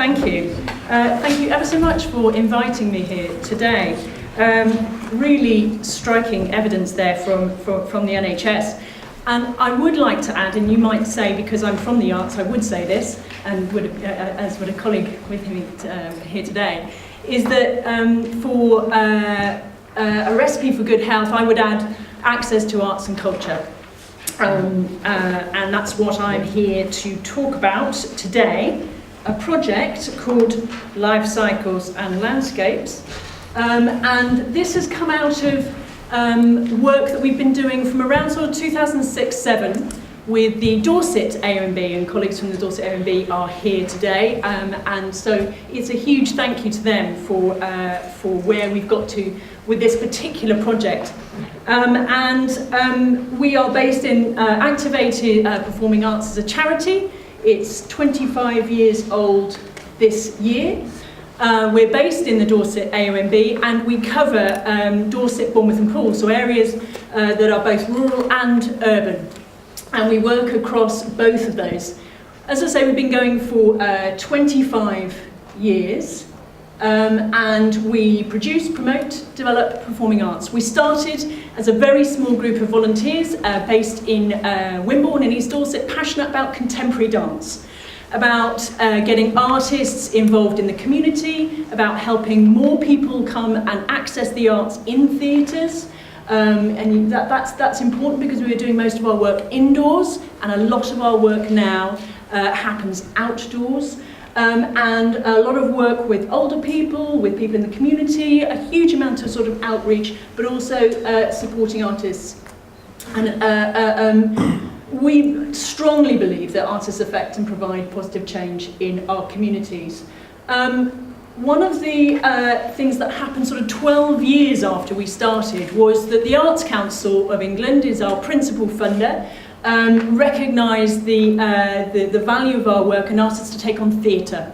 Thank you. Thank you ever so much for inviting me here today. Really striking evidence there from the NHS. And I would like to add, and you might say, because I'm from the arts, I would say this, and would, as would a colleague with me here today, is that for a recipe for good health, I would add access to arts and culture. And that's what I'm here to talk about today, a project called Life Cycles and Landscapes. And this has come out of work that we've been doing from around sort of 2006-07 with the Dorset AONB, and colleagues from the Dorset AONB are here today. And so it's a huge thank you to them for where we've got to with this particular project. We are based in Activated Performing Arts as a charity. It's 25 years old this year. We're based in the Dorset AONB, and we cover Dorset, Bournemouth and Poole, so areas that are both rural and urban. And we work across both of those. As I say, we've been going for 25 years. And we produce, promote, develop performing arts. We started as a very small group of volunteers based in Wimborne in East Dorset, passionate about contemporary dance, about getting artists involved in the community, about helping more people come and access the arts in theatres. And that's important because we were doing most of our work indoors, and a lot of our work now happens outdoors. And a lot of work with older people, with people in the community, a huge amount of sort of outreach, but also supporting artists. And we strongly believe that artists affect and provide positive change in our communities. One of the things that happened sort of 12 years after we started was that the Arts Council of England is our principal funder, recognised the value of our work and asked us to take on theatre.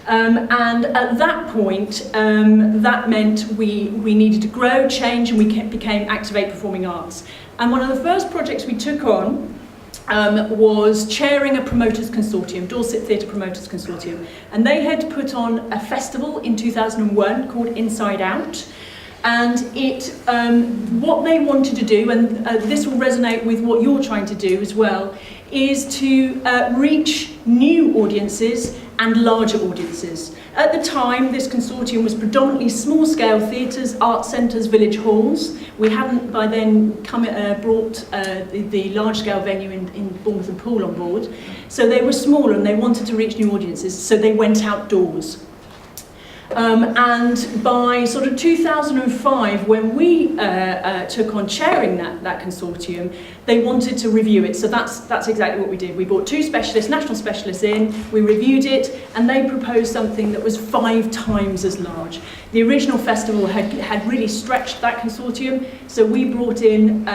And at that point, that meant we needed to grow, change, and we became Activate Performing Arts. And one of the first projects we took on was chairing a promoters consortium, Dorset Theatre Promoters Consortium. And they had put on a festival in 2001 called Inside Out. And what they wanted to do, and this will resonate with what you're trying to do as well, is to reach new audiences and larger audiences. At the time, this consortium was predominantly small-scale theatres, art centres, village halls. We hadn't by then brought the large-scale venue in Bournemouth and Poole on board. So they were smaller and they wanted to reach new audiences, so they went outdoors. And by sort of 2005, when we took on chairing that consortium, they wanted to review it. So that's exactly what we did. We brought two specialists, national specialists in, we reviewed it, and they proposed something that was 5 times as large. The original festival had really stretched that consortium, so we brought in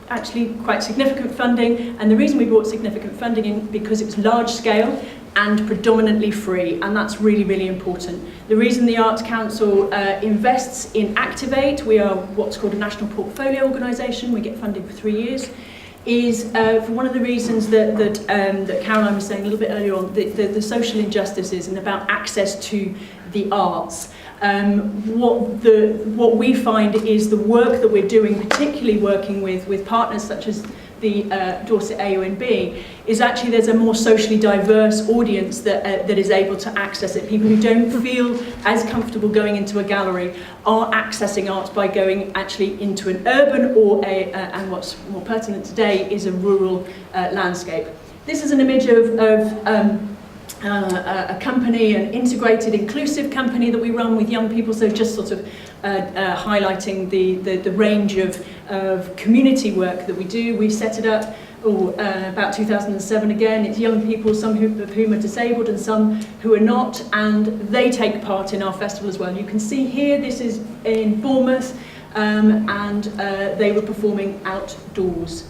actually quite significant funding, and the reason we brought significant funding in because it was large scale and predominantly free, and that's really, really important. The reason the Arts Council invests in Activate, we are what's called a national portfolio organisation, we get funding for 3 years, is for one of the reasons that Caroline was saying a little bit earlier on, the social injustices and about access to the arts. What we find is the work that we're doing, particularly working with partners such as the Dorset AONB, is actually there's a more socially diverse audience that is able to access it. People who don't feel as comfortable going into a gallery are accessing art by going actually into an urban or and what's more pertinent today is a rural landscape. This is an image of a company, an integrated, inclusive company that we run with young people, so just sort of highlighting the range of community work that we do. We set it up about 2007 again. It's young people, some of whom are disabled and some who are not, and they take part in our festival as well. You can see here, this is in Bournemouth, and they were performing outdoors.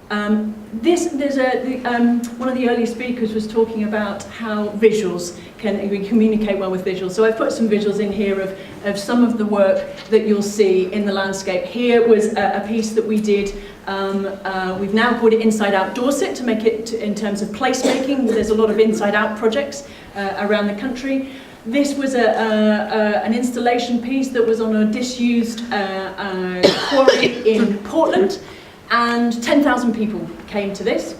One of the early speakers was talking about how visuals we communicate well with visuals. So I've put some visuals in here of some of the work that you'll see in the landscape. Here was a piece that we did We've now called it Inside Out Dorset to make it in terms of placemaking. There's a lot of inside out projects around the country. This was an installation piece that was on a disused quarry in Portland, and 10,000 people came to this.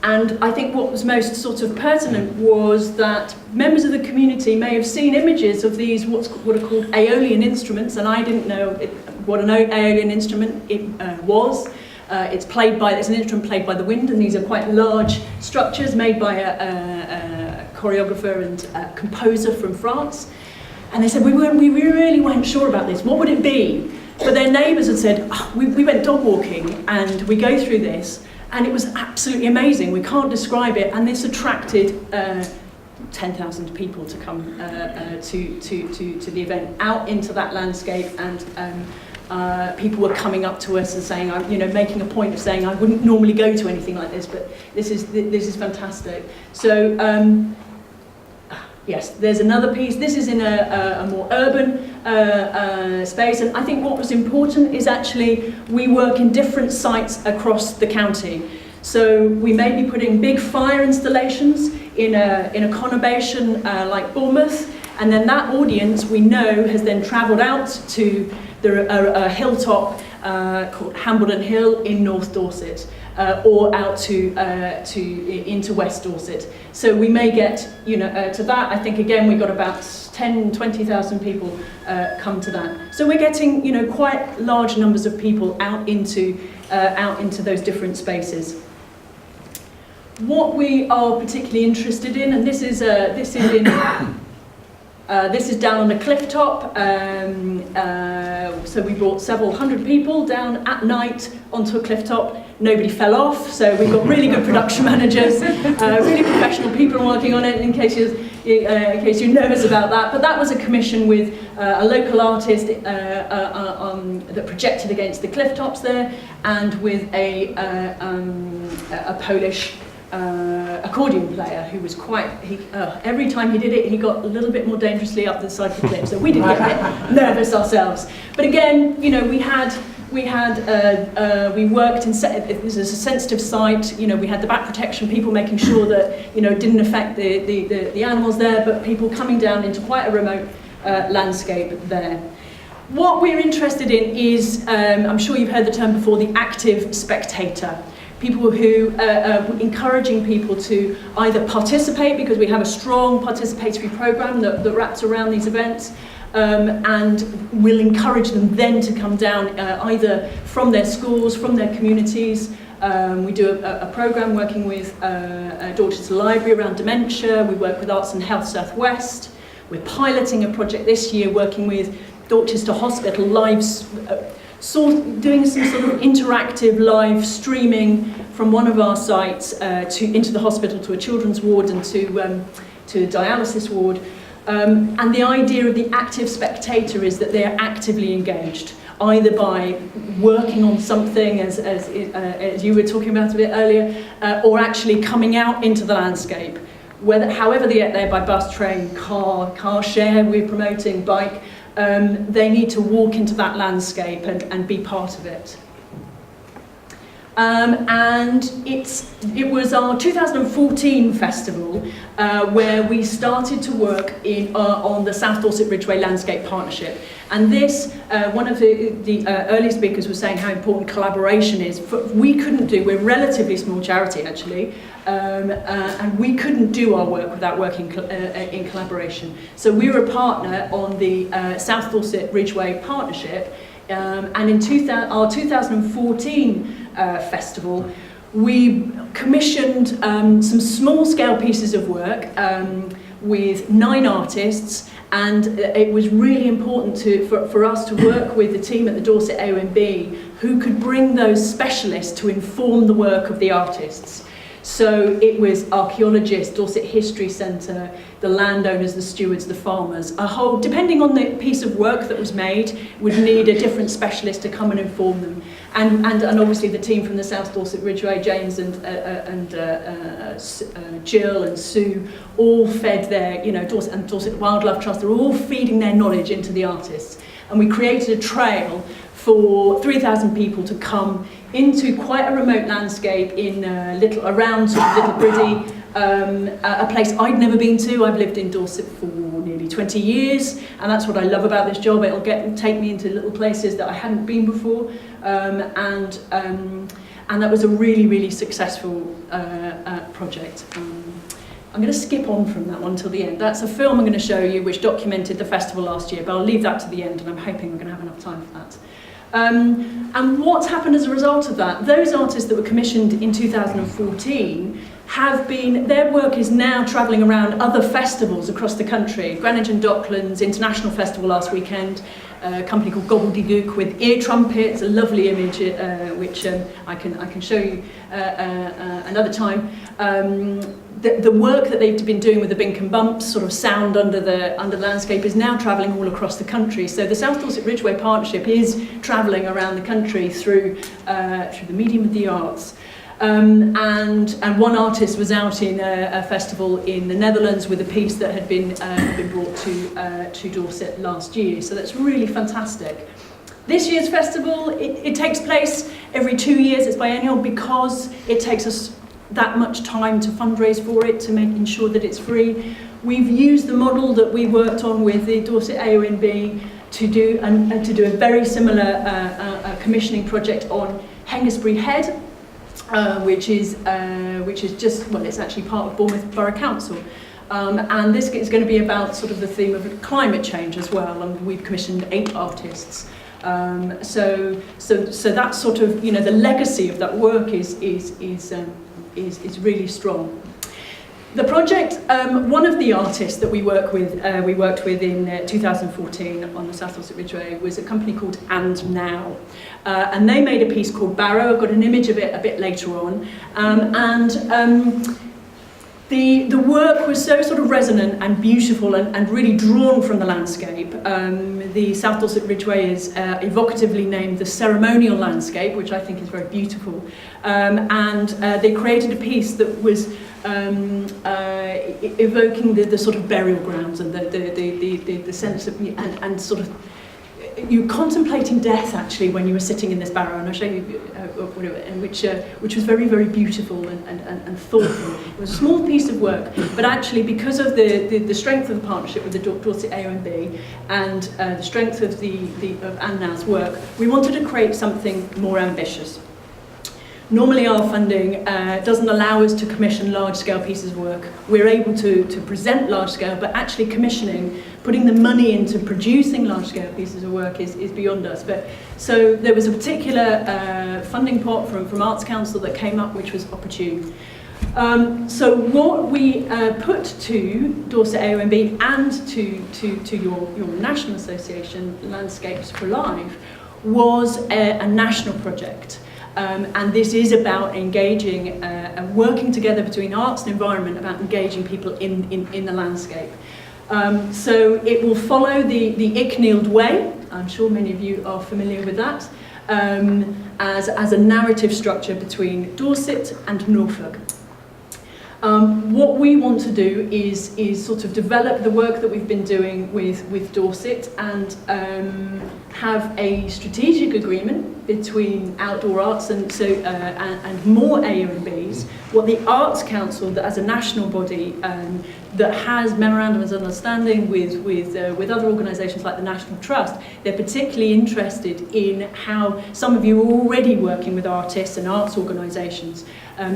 And I think what was most sort of pertinent was that members of the community may have seen images of these what are called aeolian instruments, and I didn't know what an aeolian instrument was. It's an instrument played by the wind, and these are quite large structures made by a choreographer and composer from France. And they said, we really weren't sure about this. What would it be? But their neighbours had said, we went dog walking and we go through this, and it was absolutely amazing. We can't describe it, and this attracted 10,000 people to come to the event, out into that landscape, and people were coming up to us and saying, making a point of saying, I wouldn't normally go to anything like this, but this is fantastic. So yes, there's another piece. This is in a more urban space, and I think what was important is actually we work in different sites across the county. So we may be putting big fire installations in a conurbation like Bournemouth, and then that audience we know has then travelled out to a hilltop called Hambledon Hill in North Dorset, or out into West Dorset. So we may get to that. I think again we got about 20,000 people come to that. So we're getting quite large numbers of people out into those different spaces. What we are particularly interested in, and this is down on a cliff top, so we brought several hundred people down at night onto a cliff top. Nobody fell off, so we've got really good production managers, really professional people working on it, in case you're nervous about that. But that was a commission with a local artist that projected against the cliff tops there, and with a Polish accordion player who was every time he did it, he got a little bit more dangerously up the side of the cliff, so we didn't get a bit nervous ourselves. But again, we worked in, it was a sensitive site, we had the back protection, people making sure that, it didn't affect the animals there, but people coming down into quite a remote landscape there. What we're interested in is, I'm sure you've heard the term before, the active spectator. People who are encouraging people to either participate, because we have a strong participatory program that wraps around these events, and we'll encourage them then to come down either from their schools, from their communities. We do a program working with Dorchester Library around dementia. We work with Arts and Health South West. We're piloting a project this year working with Dorchester Hospital doing some sort of interactive live streaming from one of our sites into the hospital, to a children's ward and to a dialysis ward. And the idea of the active spectator is that they are actively engaged, either by working on something, as you were talking about a bit earlier, or actually coming out into the landscape. However they get there, by bus, train, car share, we're promoting, bike, they need to walk into that landscape and be part of it. And it was our 2014 festival where we started to work on the South Dorset Ridgeway Landscape Partnership. And this, one of the early speakers was saying how important collaboration is. We're a relatively small charity actually, and we couldn't do our work without working in collaboration. So we were a partner on the South Dorset Ridgeway Partnership, and in our 2014 festival, we commissioned some small-scale pieces of work with 9 artists, and it was really important for us to work with the team at the Dorset OMB who could bring those specialists to inform the work of the artists. So it was archaeologists, Dorset History Centre, the landowners, the stewards, the farmers, depending on the piece of work that was made, would need a different specialist to come and inform them. And obviously the team from the South Dorset Ridgeway, James and Jill and Sue, all fed their, Dorset and Dorset Wildlife Trust, they're all feeding their knowledge into the artists. And we created a trail for 3,000 people to come into quite a remote landscape in around sort of Little Briddy, a place I'd never been to. I've lived in Dorset for nearly 20 years, and that's what I love about this job. It'll take me into little places that I hadn't been before, and that was a really, really successful project. I'm going to skip on from that one till the end. That's a film I'm going to show you which documented the festival last year, but I'll leave that to the end, and I'm hoping we're going to have enough time for that. And what's happened as a result of that? Those artists that were commissioned in 2014 their work is now travelling around other festivals across the country. Greenwich and Docklands International Festival last weekend, a company called Gobbledygook with ear trumpets, a lovely image which I can show you another time. The work that they've been doing with the Bink and Bumps, sort of sound under the landscape, is now travelling all across the country. So the South Dorset Ridgeway Partnership is travelling around the country through the medium of the arts. And one artist was out in a festival in the Netherlands with a piece that had been brought to Dorset last year. So that's really fantastic. This year's festival, it takes place every 2 years. It's biennial because it takes us that much time to fundraise for it, to ensure that it's free. We've used the model that we worked on with the Dorset AONB to do a very similar commissioning project on Hengistbury Head, which is just, well, it's actually part of Bournemouth Borough Council. And this is going to be about sort of the theme of climate change as well, and we've commissioned 8 artists. So that sort of, the legacy of that work is really strong. The project, one of the artists that we worked with in 2014 on the South Dorset Ridgeway was a company called And Now. And they made a piece called Barrow. I've got an image of it a bit later on. The work was so sort of resonant and beautiful and really drawn from the landscape. The South Dorset Ridgeway is evocatively named the ceremonial landscape, which I think is very beautiful. And they created a piece that was evoking the sort of burial grounds and the sense of, and sort of, you're contemplating death actually when you were sitting in this barrow, and I'll show you which was very, very beautiful and thoughtful. It was a small piece of work, but actually because of the strength of the partnership with the Dorset AONB and the strength of of And Now's work, we wanted to create something more ambitious. Normally our funding doesn't allow us to commission large-scale pieces of work. We're able to present large-scale, but actually commissioning, putting the money into producing large-scale pieces of work is beyond us. So there was a particular funding pot from Arts Council that came up, which was opportune. So what we put to Dorset AONB and to your national association, Landscapes for Life, was a national project. And this is about engaging and working together between arts and environment, about engaging people in the landscape. So it will follow the Icknield Way. I'm sure many of you are familiar with that, as a narrative structure between Dorset and Norfolk. What we want to do is sort of develop the work that we've been doing with Dorset and have a strategic agreement between Outdoor Arts and more AONBs. What the Arts Council, as a national body that has memorandums of understanding with other organisations like the National Trust, they're particularly interested in how some of you are already working with artists and arts organisations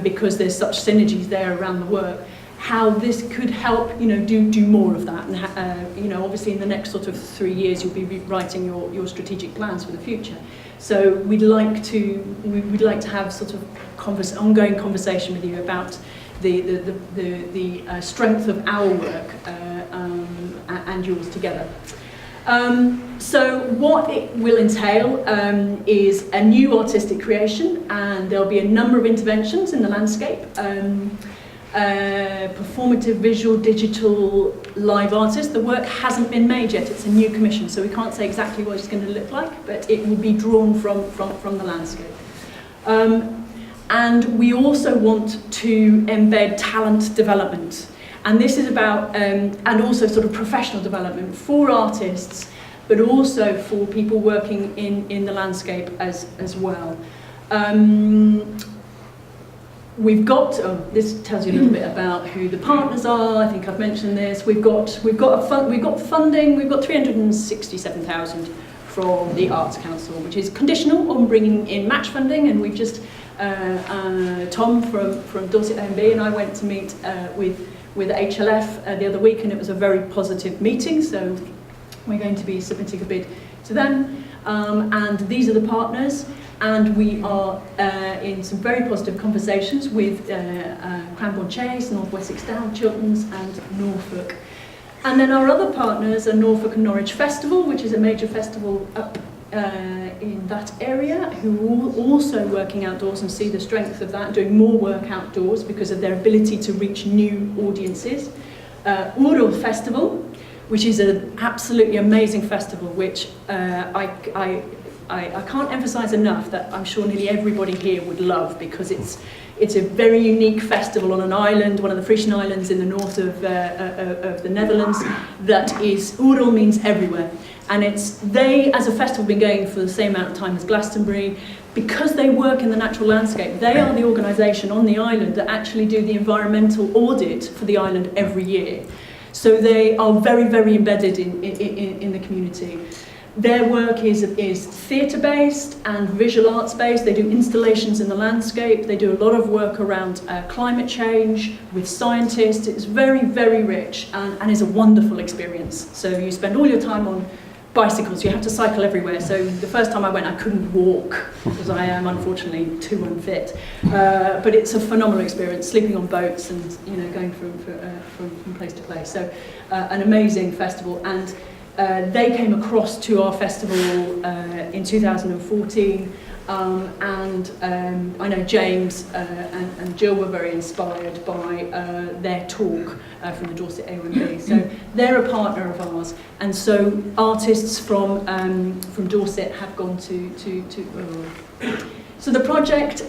because there's such synergies there around the work. How this could help, do more of that, and obviously in the next sort of 3 years you'll be writing your strategic plans for the future. So we'd like to have sort of ongoing conversation with you about the strength of our work and yours together. So what it will entail is a new artistic creation, and there'll be a number of interventions in the landscape. Performative, visual, digital, live artists. The work hasn't been made yet, it's a new commission, so we can't say exactly what it's going to look like, but it will be drawn from the landscape. And we also want to embed talent development, and this is about, and also sort of professional development for artists but also for people working in the landscape as well. We've got, this tells you a little bit about who the partners are. I think I've mentioned this. We've got funding. We've got 367,000 from the Arts Council, which is conditional on bringing in match funding. And we've just Tom from Dorset OMB and I went to meet with HLF the other week, and it was a very positive meeting. So we're going to be submitting a bid to them, and these are the partners. And we are in some very positive conversations with Cranbourne Chase, North Wessex Downs, Chilterns and Norfolk. And then our other partners are Norfolk and Norwich Festival, which is a major festival up in that area, who are also working outdoors and see the strength of that, doing more work outdoors because of their ability to reach new audiences. Uro Festival, which is an absolutely amazing festival, which I can't emphasise enough that I'm sure nearly everybody here would love, because it's a very unique festival on an island, one of the Frisian Islands in the north of the Netherlands, that is, Oerol means everywhere. And they, as a festival, have been going for the same amount of time as Glastonbury. Because they work in the natural landscape, they are the organisation on the island that actually do the environmental audit for the island every year. So they are very, very embedded in the community. Their work is theatre-based and visual arts-based. They do installations in the landscape. They do a lot of work around climate change with scientists. It's very, very rich and is a wonderful experience. So you spend all your time on bicycles. You have to cycle everywhere. So the first time I went, I couldn't walk because I am unfortunately too unfit. But it's a phenomenal experience, sleeping on boats and going from place to place. So an amazing festival. And they came across to our festival in 2014, and I know James and Jill were very inspired by their talk from the Dorset OMB. So they're a partner of ours, and so artists from Dorset have gone to So the project,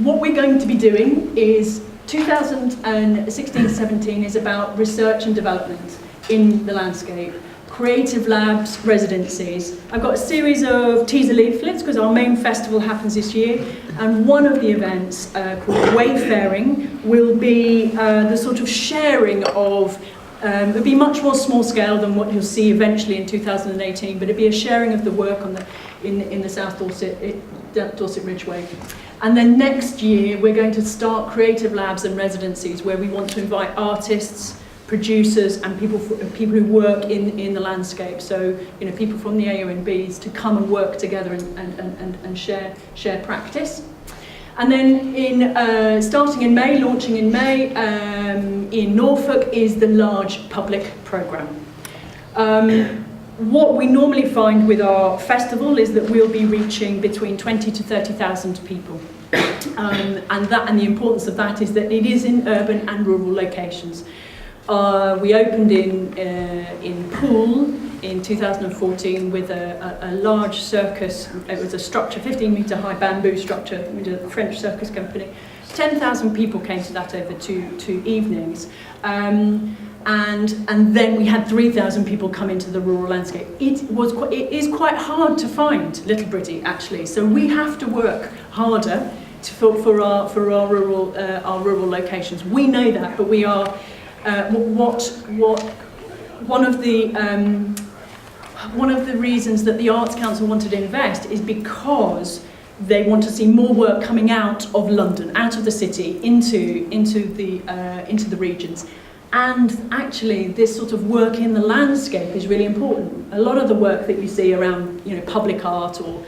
what we're going to be doing is 2016-17 is about research and development in the landscape. Creative labs, residencies. I've got a series of teaser leaflets because our main festival happens this year, and one of the events called Wayfaring will be the sort of sharing of, it'll be much more small scale than what you'll see eventually in 2018, but it'll be a sharing of the work in the South Dorset Ridgeway. And then next year we're going to start creative labs and residencies where we want to invite artists, producers and people who work in the landscape, so people from the AONBs to come and work together and share practice. And then starting in May, launching in May, in Norfolk is the large public programme. What we normally find with our festival is that we'll be reaching between 20 to 30,000 people. And the importance of that is that it is in urban and rural locations. We opened in Poole in 2014 with a large circus. It was a structure, 15-metre high bamboo structure, with a French circus company. 10,000 people came to that over two evenings. And then we had 3,000 people come into the rural landscape. It is quite hard to find Little Britain, actually. So we have to work harder for our rural locations. We know that, but we are. One of the reasons that the Arts Council wanted to invest is because they want to see more work coming out of London, out of the city, into the regions. And actually, this sort of work in the landscape is really important. A lot of the work that you see around, public art or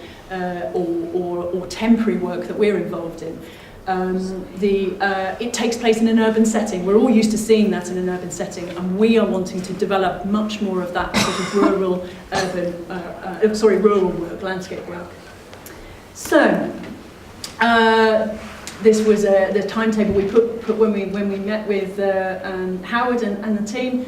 temporary work that we're involved in. It takes place in an urban setting. We're all used to seeing that in an urban setting, and we are wanting to develop much more of that sort of rural work, landscape work. So, this was the timetable we put when we met with Howard and the team.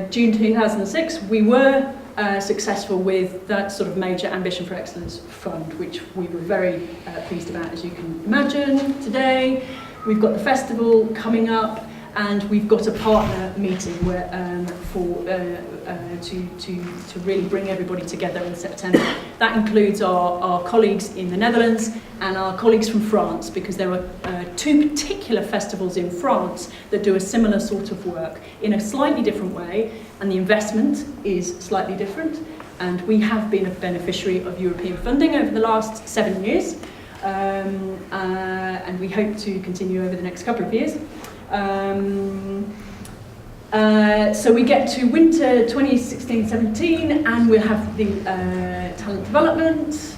June 2006, we were successful with that sort of major Ambition for Excellence fund, which we were very pleased about, as you can imagine. Today, we've got the festival coming up, and we've got a partner meeting where to really bring everybody together in September. That includes our colleagues in the Netherlands and our colleagues from France, because there are 2 particular festivals in France that do a similar sort of work in a slightly different way, and the investment is slightly different. And we have been a beneficiary of European funding over the last 7 years, and we hope to continue over the next couple of years. So we get to winter 2016-17, and we'll have the talent development.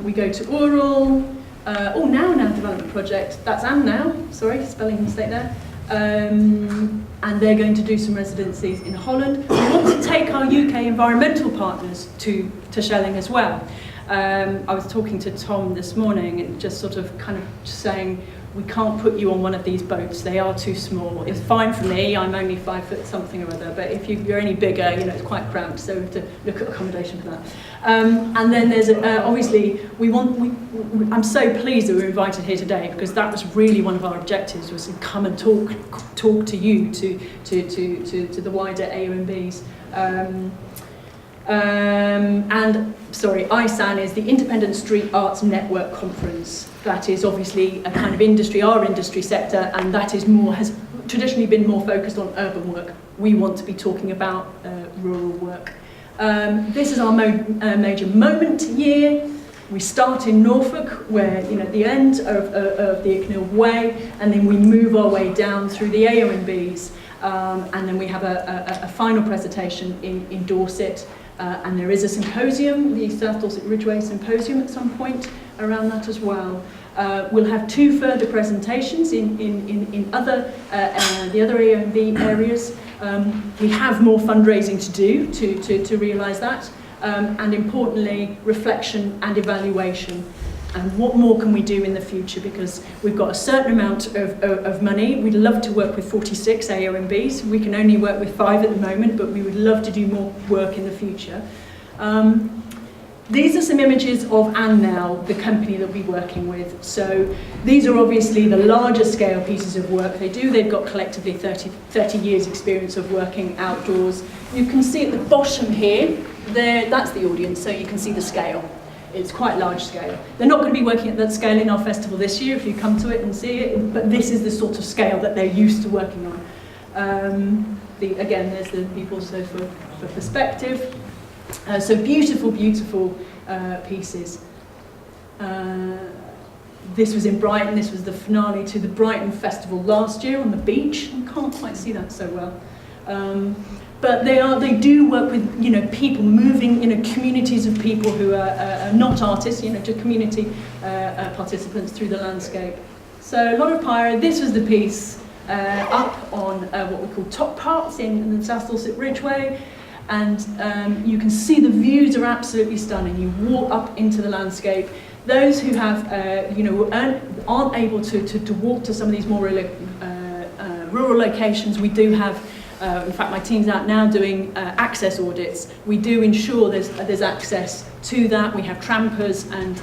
We go to Oral. Now development project. That's Anne now. Sorry, spelling mistake there. And they're going to do some residencies in Holland. We want to take our UK environmental partners to Schelling as well. I was talking to Tom this morning and just sort of kind of saying, we can't put you on one of these boats, they are too small. It's fine for me, I'm only 5 foot something or other, but if you're any bigger, you know, it's quite cramped, so we have to look at accommodation for that. And then there's, obviously, I'm so pleased that we're invited here today, because that was really one of our objectives, was to come and talk to you, to the wider AONBs. And sorry, ISAN is the Independent Street Arts Network Conference. That is obviously a kind of industry, our industry sector, and that is has traditionally been more focused on urban work. We want to be talking about rural work. This is our major moment year. We start in Norfolk, where, you know, at the end of the Icknield Way, and then we move our way down through the AONBs, and then we have a final presentation in Dorset. And there is a symposium, the South Dorset Ridgeway Symposium, at some point around that as well. We'll have 2 further presentations in other the other AONB areas. We have more fundraising to do to realise that, and importantly, reflection and evaluation. And what more can we do in the future? Because we've got a certain amount of money. We'd love to work with 46 AONBs. We can only work with 5 at the moment, but we would love to do more work in the future. These are some images of ANNOW, the company that we're working with. So these are obviously the larger scale pieces of work they do. They've got collectively 30 years experience of working outdoors. You can see at the bottom here, that's the audience, so you can see the scale. It's quite large scale. They're not going to be working at that scale in our festival this year if you come to it and see it, but this is the sort of scale that they're used to working on. Again, there's the people, so for perspective. So beautiful, beautiful pieces. This was in Brighton. This was the finale to the Brighton Festival last year on the beach. You can't quite see that so well. But they do work with, you know, people moving, you know, communities of people who are not artists, you know, just community participants through the landscape. So a lot of pyro. This was the piece up on what we call top parts in the South Dorset Ridgeway, and you can see the views are absolutely stunning. You walk up into the landscape. Those who have, you know, aren't able to walk to some of these more rural locations, we do have. In fact, my team's out now doing access audits. We do ensure there's access to that. We have trampers, and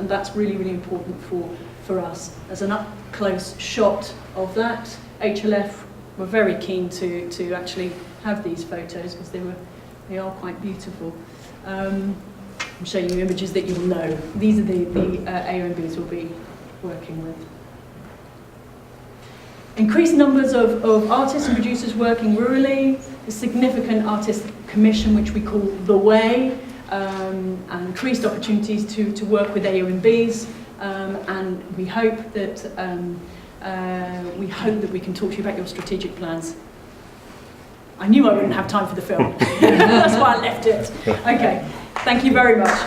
that's really, really important for us. As an up-close shot of that, HLF were very keen to actually have these photos, because they are quite beautiful. I'm showing you images that you'll know. These are the AONBs we'll be working with. Increased numbers of artists and producers working rurally, a significant artist commission, which we call The Way, and increased opportunities to work with AONBs, and we hope that we can talk to you about your strategic plans. I knew I wouldn't have time for the film. That's why I left it. Okay, thank you very much.